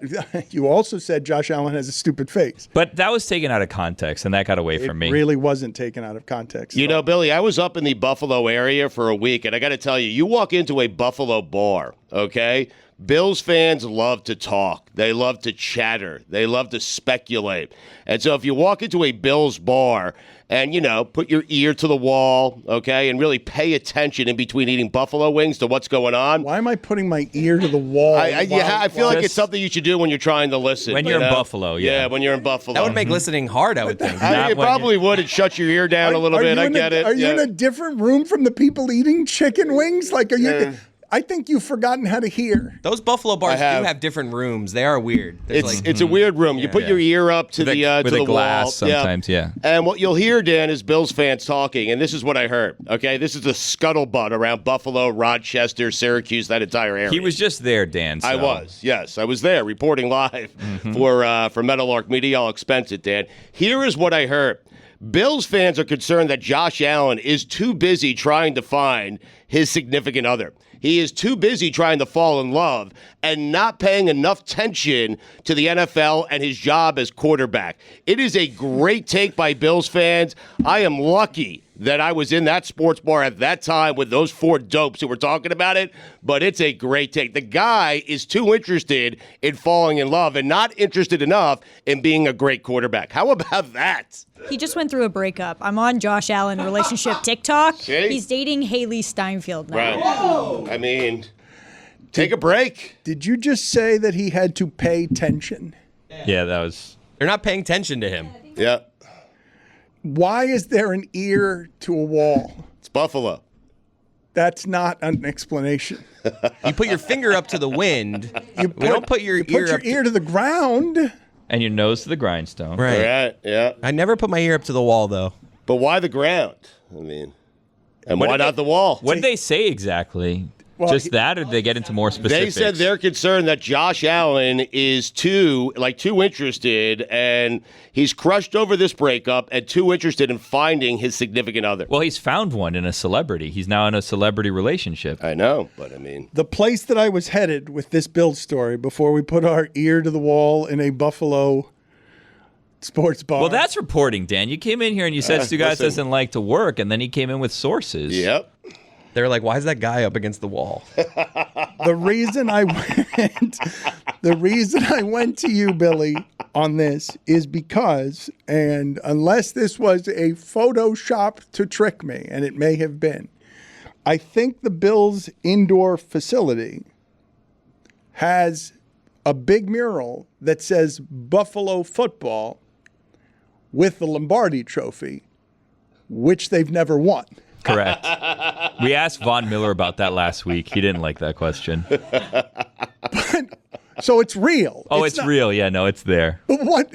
You also said Josh Allen has a stupid face. But that was taken out of context, and that got away from me. It really wasn't taken out of context. You know, Billy, I was up in the Buffalo area for a week, and I got to tell you, you walk into a Buffalo bar, okay? Bills fans love to talk. They love to chatter. They love to speculate. And so if you walk into a Bills bar and, put your ear to the wall, okay, and really pay attention in between eating buffalo wings to what's going on. Why am I putting my ear to the wall? I feel like it's something you should do when you're trying to listen. When you're in Buffalo, yeah. When you're in Buffalo. That would make listening hard, I would think. It probably would. It shut your ear down a little bit. I get it. Are you in a different room from the people eating chicken wings? Like, are you... I think you've forgotten how to hear. Those Buffalo bars do have different rooms. They are weird. It's a weird room. You put your ear up to the glass wall. sometimes, yeah. And what you'll hear, Dan, is Bills fans talking, and this is what I heard. Okay, this is the scuttlebutt around Buffalo, Rochester, Syracuse, that entire area. He was just there, Dan. So. I was, yes, I was there reporting live for Meadowlark Media. I'll expense it, Dan. Here is what I heard. Bills fans are concerned that Josh Allen is too busy trying to find his significant other. He is too busy trying to fall in love and not paying enough attention to the NFL and his job as quarterback. It is a great take by Bills fans. I am lucky that I was in that sports bar at that time with those four dopes who were talking about it, but it's a great take. The guy is too interested in falling in love and not interested enough in being a great quarterback. How about that? He just went through a breakup. I'm on Josh Allen relationship TikTok. See? He's dating Haley Steinfeld now. Right. Whoa. I mean, take a break. Did you just say that he had to pay attention? Yeah, that was... They're not paying attention to him. Yeah. Why is there an ear to a wall? It's Buffalo. That's not an explanation. You put your finger up to the wind. You don't put your ear to the ground. And your nose to the grindstone. Right, yeah. I never put my ear up to the wall, though. But why the ground? I mean, and why not the wall? What did they say exactly? Well, Just that, or did they get into more specifics? They said they're concerned that Josh Allen is too interested, and he's crushed over this breakup and too interested in finding his significant other. Well, he's found one in a celebrity. He's now in a celebrity relationship. I know, but I mean... The place that I was headed with this Bill story before we put our ear to the wall in a Buffalo sports bar. Well, that's reporting, Dan. You came in here and you said Stugotz doesn't like to work, and then he came in with sources. Yep. They're like, why is that guy up against the wall? The reason I went to you, Billy, on this is because, and unless this was a Photoshop to trick me, and it may have been, I think the Bills' indoor facility has a big mural that says Buffalo football with the Lombardi trophy, which they've never won. Correct. We asked Von Miller about that last week. He didn't like that question. So it's real. Oh, it's real. Yeah, no, it's there. But what?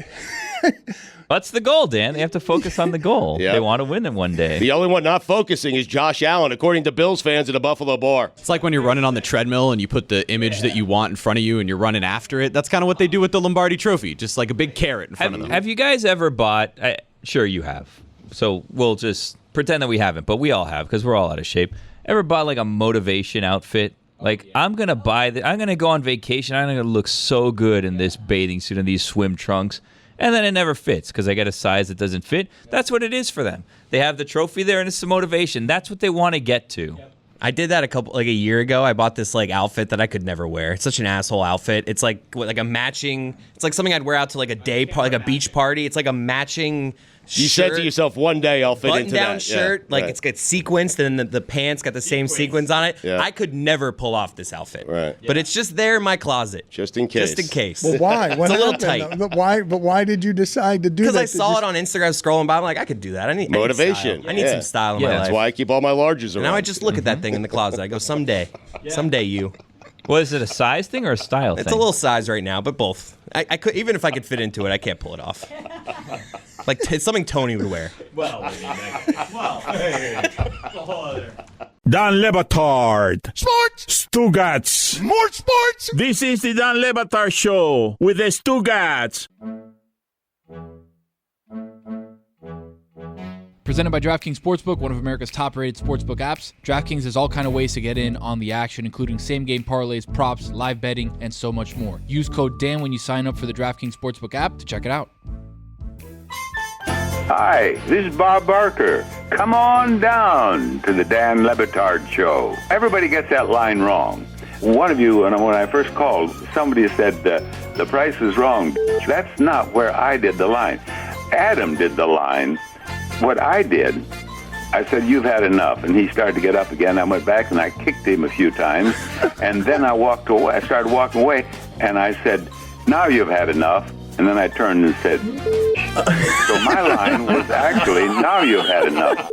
That's the goal, Dan. They have to focus on the goal. Yep. They want to win it one day. The only one not focusing is Josh Allen, according to Bills fans at a Buffalo bar. It's like when you're running on the treadmill and you put the image that you want in front of you and you're running after it. That's kind of what they do with the Lombardi Trophy, just like a big carrot in front of them. Have you guys ever bought? Sure, you have. So we'll just pretend that we haven't, but we all have because we're all out of shape. Ever bought like a motivation outfit? Like, I'm going to I'm going to go on vacation. I'm going to look so good in this bathing suit and these swim trunks. And then it never fits because I get a size that doesn't fit. That's what it is for them. They have the trophy there and it's the motivation. That's what they want to get to. I did that a year ago. I bought this outfit that I could never wear. It's such an asshole outfit. It's like a matching. It's like something I'd wear out to a a beach party. It's like a matching. You said to yourself, one day I'll fit into that. Button-down shirt, it's got sequenced, and then the pants got the same sequins on it. Yeah. I could never pull off this outfit. Right. But it's just there in my closet. Just in case. Just in case. Well, why? It's a little tight. But why did you decide to do that? Because I saw it on Instagram scrolling by. I'm like, I could do that. I need motivation. I need some style in my life. That's why I keep all my larges around. Now I just look at that thing in the closet. I go, someday. Someday you. Well, is it a size thing or a style thing? It's a little size right now, but both. I could, even if I could fit into it, I can't pull it off. It's something Tony would wear. Dan le Batard. Sports. Stugotz. More sports. This is the Dan le Batard Show with the Stugotz. Presented by DraftKings Sportsbook, one of America's top-rated sportsbook apps. DraftKings has all kinds of ways to get in on the action, including same-game parlays, props, live betting, and so much more. Use code Dan when you sign up for the DraftKings Sportsbook app to check it out. Hi, this is Bob Barker. Come on down to the Dan le Batard Show. Everybody gets that line wrong. One of you, when I first called, somebody said, the price is wrong. That's not where I did the line. Adam did the line. What I did, I said, you've had enough. And he started to get up again. I went back and I kicked him a few times. And then I walked away. I started walking away. And I said, now you've had enough. And then I turned and said, so my line was actually, now you've had enough.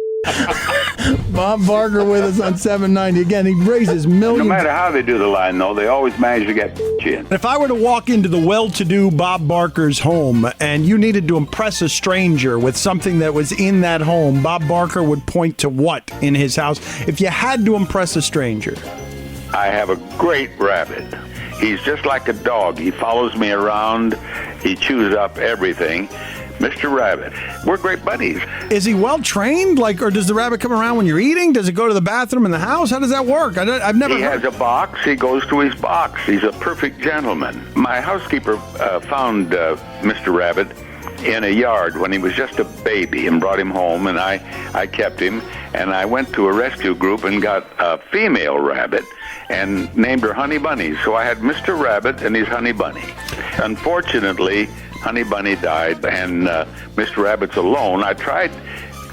Bob Barker with us on 790. Again, he raises millions. No matter how they do the line, though, they always manage to get in. If I were to walk into the well-to-do Bob Barker's home and you needed to impress a stranger with something that was in that home, Bob Barker would point to what in his house if you had to impress a stranger? I have a great rabbit. He's just like a dog. He follows me around. He chews up everything. Mr. Rabbit. We're great buddies. Is he well trained? Or does the rabbit come around when you're eating? Does it go to the bathroom in the house? How does that work? I've never. He has a box. He goes to his box. He's a perfect gentleman. My housekeeper found Mr. Rabbit in a yard when he was just a baby and brought him home, and I kept him, and I went to a rescue group and got a female rabbit and named her Honey Bunny. So I had Mr. Rabbit and his Honey Bunny. Unfortunately, Honey Bunny died, and Mr. Rabbit's alone. I tried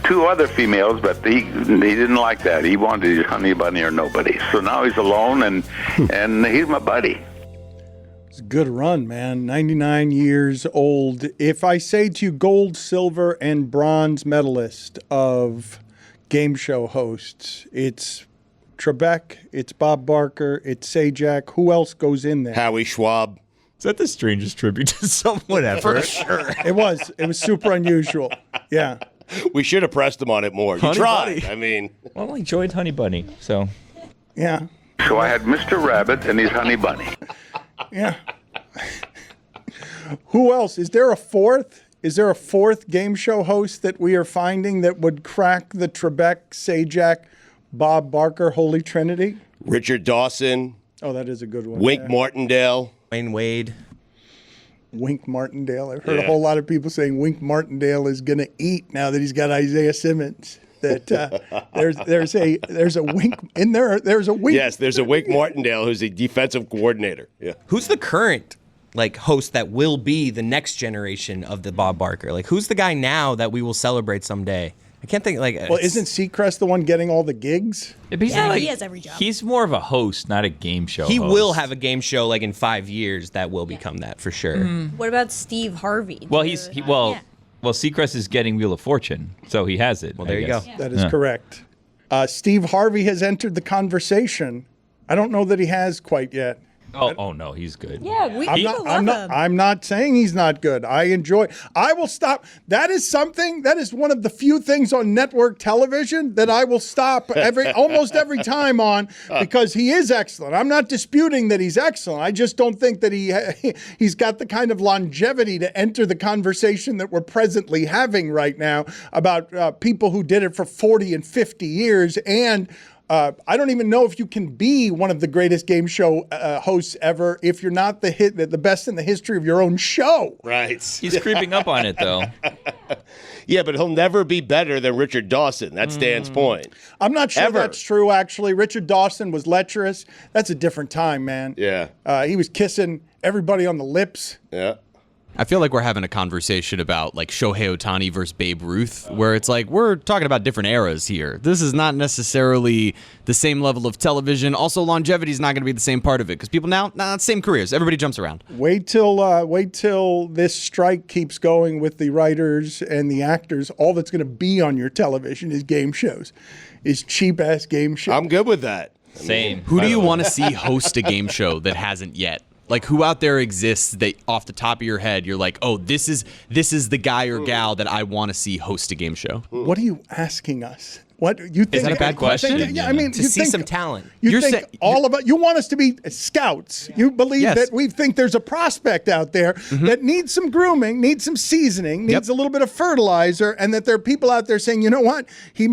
two other females, but he didn't like that. He wanted his Honey Bunny or nobody. So now he's alone, and he's my buddy. It's a good run, man. 99 years old. If I say to you gold, silver, and bronze medalist of game show hosts, it's Trebek, it's Bob Barker, it's Sajak. Who else goes in there? Howie Schwab. Is that the strangest tribute to someone ever? For sure. It was super unusual. Yeah. We should have pressed him on it more. You tried. I mean. Well, I enjoyed Honey Bunny, so. Yeah. So I had Mr. Rabbit and his Honey Bunny. Yeah. Who else? Is there a fourth? Is there a fourth game show host that we are finding that would crack the Trebek, Sajak, Bob Barker Holy Trinity? Richard Dawson. Oh, that is a good one. Wink Martindale. Wayne Wade. Wink Martindale. I've heard a whole lot of people saying Wink Martindale is going to eat now that he's got Isaiah Simmons. That there's a Wink in there. There's a Wink. Yes, there's a Wink Martindale who's a defensive coordinator. Yeah. Who's the current host that will be the next generation of the Bob Barker? Who's the guy now that we will celebrate someday? I can't think Well, isn't Seacrest the one getting all the gigs? But he's not he has every job. He's more of a host, not a game show He host. will have a game show in 5 years that will become that for sure. What about Steve Harvey? Well, Seacrest is getting Wheel of Fortune, so he has it. Well, there you go. Yeah. That is correct. Steve Harvey has entered the conversation. I don't know that he has quite yet. Oh no, he's good. Yeah, I'm not saying he's not good. I will stop. That is one of the few things on network television that I will stop almost every time on, because he is excellent. I'm not disputing that he's excellent. I just don't think that he's got the kind of longevity to enter the conversation that we're presently having right now about people who did it for 40 and 50 years. And I don't even know if you can be one of the greatest game show hosts ever if you're not the best in the history of your own show. Right. He's creeping up on it, though. Yeah, but he'll never be better than Richard Dawson. That's Dan's point. I'm not sure that's true, actually. Richard Dawson was lecherous. That's a different time, man. Yeah. He was kissing everybody on the lips. Yeah. I feel like we're having a conversation about like Shohei Ohtani versus Babe Ruth, where it's like we're talking about different eras here. This is not necessarily the same level of television. Also, longevity is not going to be the same part of it because people now same careers. Everybody jumps around. Wait till this strike keeps going with the writers and the actors. All that's going to be on your television is game shows, is cheap ass game shows. I'm good with that. Same. Who do you want to see host a game show that hasn't yet? Like, who out there exists that off the top of your head, you're like, oh, this is the guy or gal that I want to see host a game show? What are you asking us? What you think? Is that a bad question? I mean, to see some talent. You want us to be scouts. You believe that we think there's a prospect out there that needs some grooming, needs some seasoning, needs a little bit of fertilizer, and that there are people out there saying, you know what, he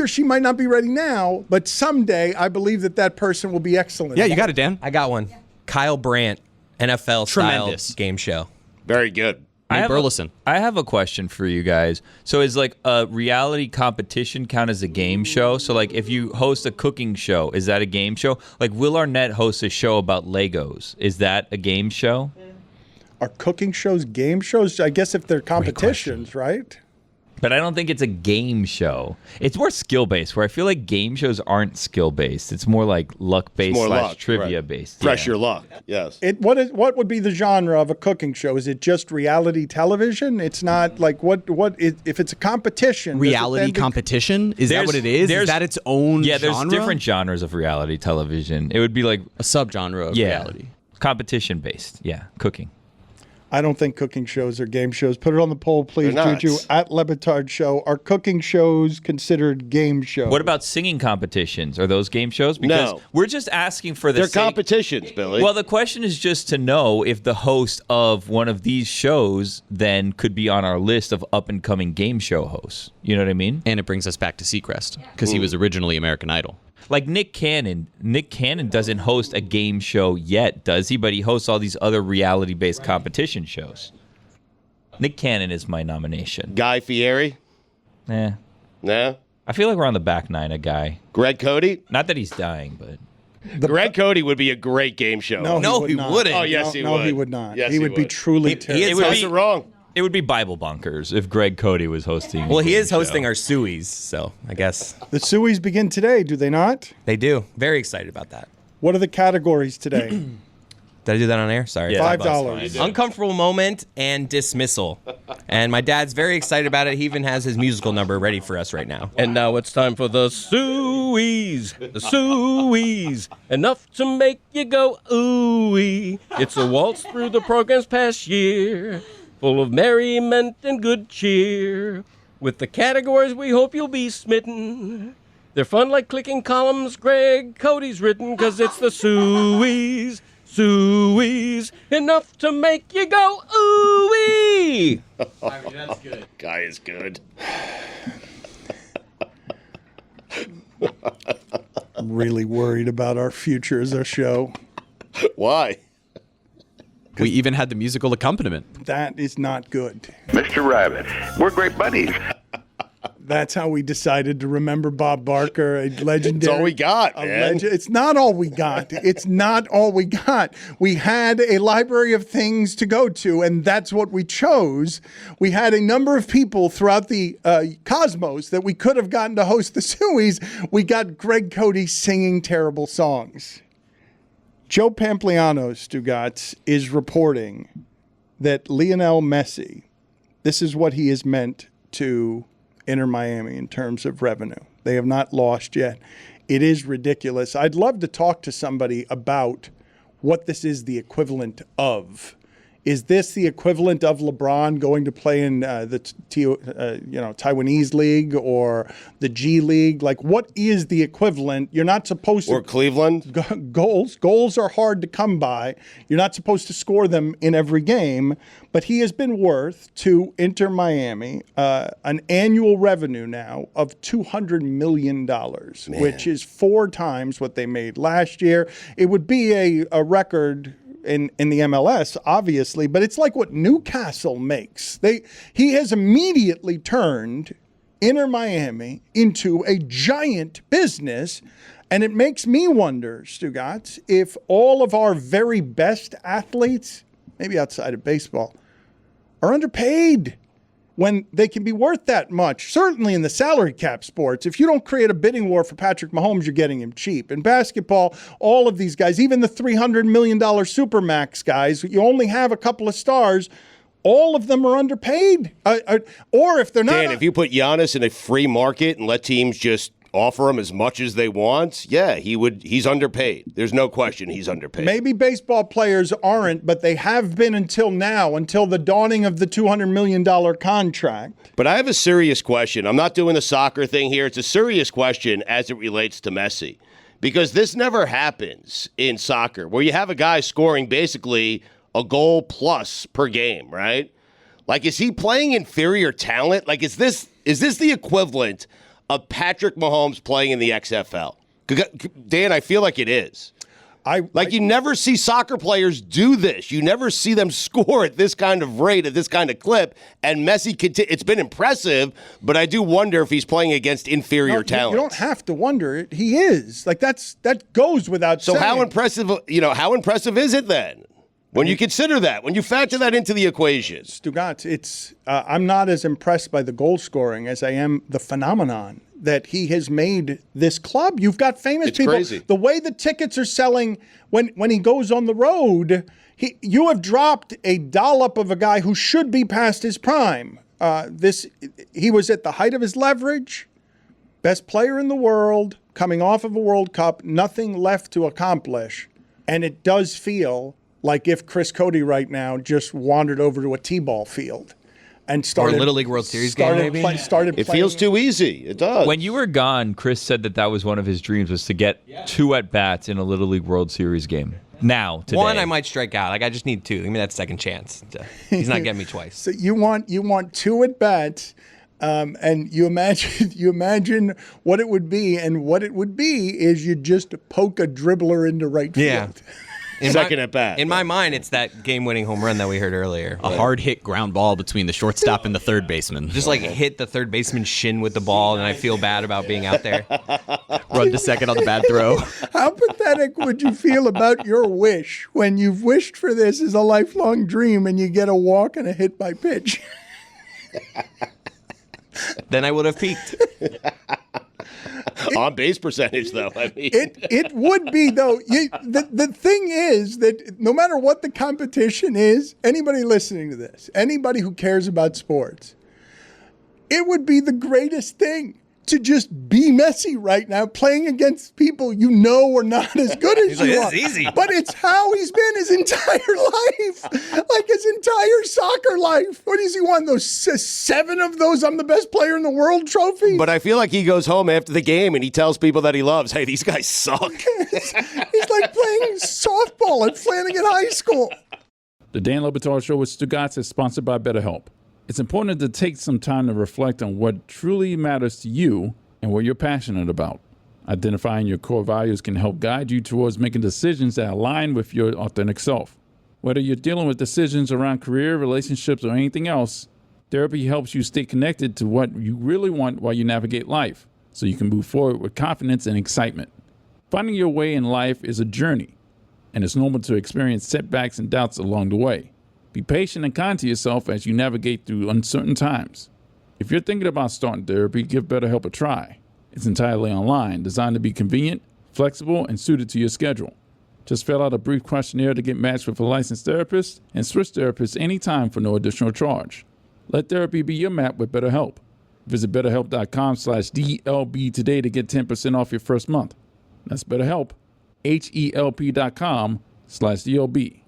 or she might not be ready now, but someday I believe that person will be excellent. Yeah, you got it, Dan. I got one. Kyle Brandt, NFL-style game show. Very good. Burleson. I have a question for you guys. So is like a reality competition count as a game show? So like if you host a cooking show, is that a game show? Like Will Arnett hosts a show about Legos. Is that a game show? Are cooking shows game shows? I guess if they're competitions, right? But I don't think it's a game show. It's more skill-based, where I feel like game shows aren't skill-based. It's more like luck-based / trivia-based. Fresh your luck, yes. What would be the genre of a cooking show? Is it just reality television? It's not like if it's a competition. Reality competition? Is that what it is? Is that its own genre? Yeah, there's different genres of reality television. It would be like a subgenre of reality. Competition-based, cooking. I don't think cooking shows are game shows. Put it on the poll, please, Juju. At Le Batard Show. Are cooking shows considered game shows? What about singing competitions? Are those game shows? Because we're just asking for They're competitions, Billy. Well, the question is just to know if the host of one of these shows then could be on our list of up-and-coming game show hosts. You know what I mean? And it brings us back to Seacrest, because he was originally American Idol. Like Nick Cannon. Nick Cannon doesn't host a game show yet, does he? But he hosts all these other reality-based competition shows. Nick Cannon is my nomination. Guy Fieri? Nah. I feel like we're on the back nine of Guy. Greg Cody? Not that he's dying, but... Greg Cody would be a great game show. No, he wouldn't. Oh, yes, he would. No, he would not. Yes, he would be truly terrible. It would be wrong. It would be Bible Bunkers if Greg Cody was hosting. Well, he is hosting our Sueys, so I guess. The Sueys begin today, do they not? They do. Very excited about that. What are the categories today? Did I do that on air? Sorry. Yeah, $5. Uncomfortable moment and dismissal. And my dad's very excited about it. He even has his musical number ready for us right now. And now it's time for the Sueys. The Sueys. Enough to make you go ooey. It's a waltz through the program's past year, full of merriment and good cheer. With the categories we hope you'll be smitten. They're fun like clicking columns Greg Cody's written, 'cause it's the Sueys. Sueys, enough to make you go ooey. That's good. Guy is good. I'm really worried about our future as a show. Why? We even had the musical accompaniment. That is not good. Mr. Rabbit, we're great buddies. That's how we decided to remember Bob Barker, a legendary. It's all we got, man. It's not all we got. It's not all we got. We had a library of things to go to, and that's what we chose. We had a number of people throughout the cosmos that we could have gotten to host the Sueys. We got Greg Cody singing terrible songs. Joe Pampliano, Stugotz, is reporting that Lionel Messi, this is what he is meant to enter Miami in terms of revenue. They have not lost yet. It is ridiculous. I'd love to talk to somebody about what this is the equivalent of. Is this the equivalent of LeBron going to play in the Taiwanese league or the G League? Like, what is the equivalent? You're not supposed to. Or Cleveland? Goals are hard to come by. You're not supposed to score them in every game. But he has been worth to Inter Miami an annual revenue now of $200 million, which is 4 times what they made last year. It would be a record in the MLS, obviously, but it's like what Newcastle makes. He has immediately turned Inter Miami into a giant business, and it makes me wonder, Stugotz, if all of our very best athletes, maybe outside of baseball, are underpaid when they can be worth that much. Certainly in the salary cap sports, if you don't create a bidding war for Patrick Mahomes, you're getting him cheap. In basketball, all of these guys, even the $300 million Supermax guys, you only have a couple of stars. All of them are underpaid. Or if they're not. Dan, if you put Giannis in a free market and let teams just offer him as much as they want, yeah, he's underpaid. There's no question he's underpaid. Maybe baseball players aren't, but they have been until now, until the dawning of the $200 million contract. But I have a serious question. I'm not doing the soccer thing here. It's a serious question as it relates to Messi. Because this never happens in soccer, where you have a guy scoring basically a goal plus per game, right? Like, is he playing inferior talent? Like, is this the equivalent of Patrick Mahomes playing in the XFL? Dan, I feel like it is. You never see soccer players do this. You never see them score at this kind of rate, at this kind of clip. And Messi, it's been impressive, but I do wonder if he's playing against inferior talent. You don't have to wonder it. He is. Like, that goes without saying. So how impressive is it then? When you consider that, when you factor that into the equation. Stugotz, I'm not as impressed by the goal scoring as I am the phenomenon that he has made this club. You've got famous people. Crazy. The way the tickets are selling when he goes on the road, you have dropped a dollop of a guy who should be past his prime. He was at the height of his leverage, best player in the world, coming off of a World Cup, nothing left to accomplish. And it does feel like if Chris Cody right now just wandered over to a T-ball field and started... Or a Little League World Series game, maybe? It feels too easy. It does. When you were gone, Chris said that was one of his dreams, was to get 2 at-bats in a Little League World Series game. Now, today. 1, I might strike out. Like, I just need 2. Give me that second chance. He's not getting me twice. So you want 2 at-bats, and you imagine what it would be, and what it would be is you just poke a dribbler into right field. Yeah. Second at bat. In my mind, it's that game-winning home run that we heard earlier. A hard-hit ground ball between the shortstop and the third baseman. Just like hit the third baseman's shin with the ball, and I feel bad about being out there. Run to second on the bad throw. How pathetic would you feel about your wish when you've wished for this as a lifelong dream and you get a walk and a hit by pitch? Then I would have peaked. On base percentage, though. I mean. It would be, though. The thing is that no matter what the competition is, anybody listening to this, anybody who cares about sports, it would be the greatest thing to just be Messi right now, playing against people you know are not as good as you are. This is easy. But it's how he's been his entire life, like his entire soccer life. What does he want? Those 7 of those "I'm the best player in the world" trophies? But I feel like he goes home after the game and he tells people that he loves, "Hey, these guys suck." He's like playing softball at Flanagan High School. The Dan Batard Show with Stugotz is sponsored by BetterHelp. It's important to take some time to reflect on what truly matters to you and what you're passionate about. Identifying your core values can help guide you towards making decisions that align with your authentic self. Whether you're dealing with decisions around career, relationships, or anything else, therapy helps you stay connected to what you really want while you navigate life, so you can move forward with confidence and excitement. Finding your way in life is a journey, and it's normal to experience setbacks and doubts along the way. Be patient and kind to yourself as you navigate through uncertain times. If you're thinking about starting therapy, give BetterHelp a try. It's entirely online, designed to be convenient, flexible, and suited to your schedule. Just fill out a brief questionnaire to get matched with a licensed therapist and switch therapists anytime for no additional charge. Let therapy be your map with BetterHelp. Visit BetterHelp.com/DLB today to get 10% off your first month. That's BetterHelp, HELP.com/DLB. DOB.